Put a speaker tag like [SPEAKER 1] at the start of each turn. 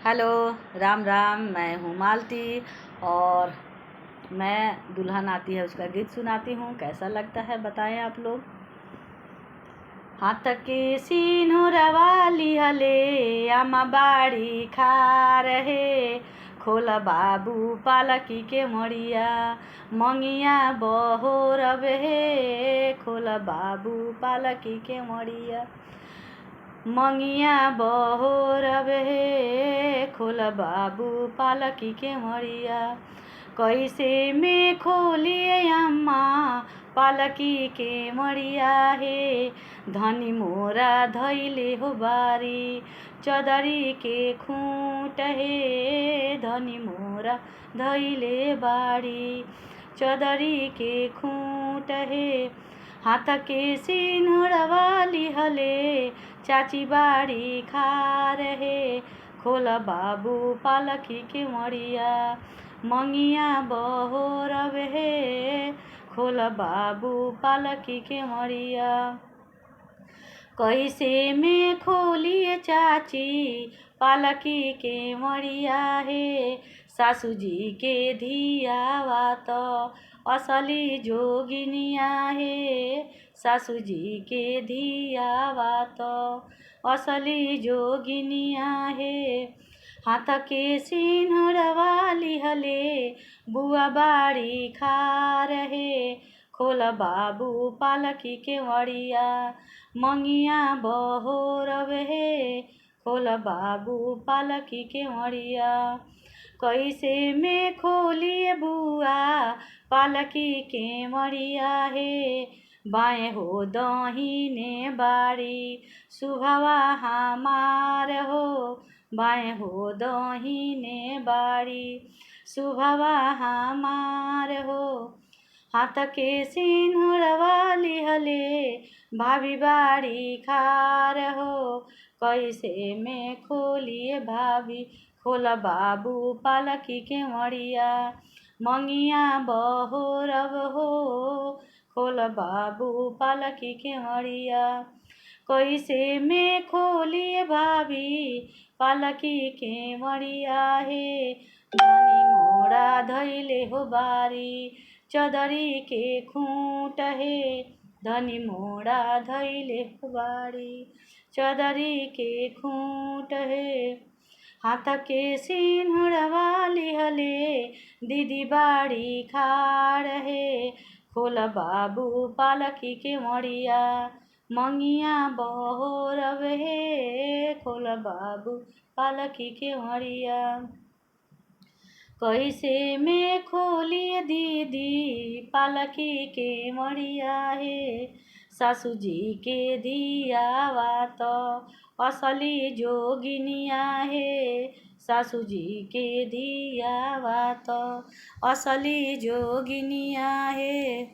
[SPEAKER 1] Hello, Ram Ram. मैं हूँ मालती और मैं दुल्हन आती है उसका गीत सुनाती हूँ। कैसा लगता है बताएं आप लोग। हाथ के सिनुरवा लिहले आमा बाड़ी खा रहे, खोला बाबू पालकी के मड़िया मंगिया बहोर हे, खोला बाबू पालकी के मड़िया मंगिया बहोर हे, खोला बाबू पालकी के मड़िया। कैसे में खोलिए अम्मा पालकी के मड़िया हे, धनी मोरा धैले हो बारी चदरी के खूंट हे, धनी मोरा धैले बाड़ी चदरी के खूंट हे। हाथ के सिनुरवा लिहले चाची बाड़ी खा रहे, खोला बाबू पालकी के मड़िया मंगिया बहोर हे, खोला बाबू पालकी के मड़िया। कैसे में खोलिए चाची पालकी के मड़िया हे, सासू जी के धियावा तो असली जोगिनिया हे, सासू जी के धियावा तो असली जोगिनिया हे। हाथ के सिनुरवा लिहले बुआ बाड़ी खा रहे, खोला बाबू पालकी के मड़िया मंगिया बहोर हे, खोला बाबू पालकी के मड़िया। कैसे में खोलिए बुआ पालकी के मड़िया हे, बाएं हो दहीने बाड़ी सुभवा हमार हो, बाएं हो दहीने बाड़ी सुभवा हमार हो। हाथ के सिनुरवा लिहले भाभी बाड़ी खार हो, कैसे में खोलिए भाभी खोला बाबू पालकी के मड़िया मंगिया बहोर हो, खोला बाबू पालकी के मड़िया। कैसे में खोलिए भाभी पालकी के मड़िया हे, धनी मोरा धैले हो बारी चदरी के खूंट हे, धनी मोरा धैले हो बारी चदरी के खूंट हे। हाथ के सिनुरवा लिहले दीदी बाड़ी खाड़ हे, खोला बाबू पालकी के मड़िया मंगिया बहोर हे, खोला बाबू पालकी के मड़िया। कैसे में खोलिए दीदी पालकी के मड़िया हे, सासू जी के धियावा तो असली जोगिनिया हे, सासू जी के धियावा तो असली जोगिनिया हे।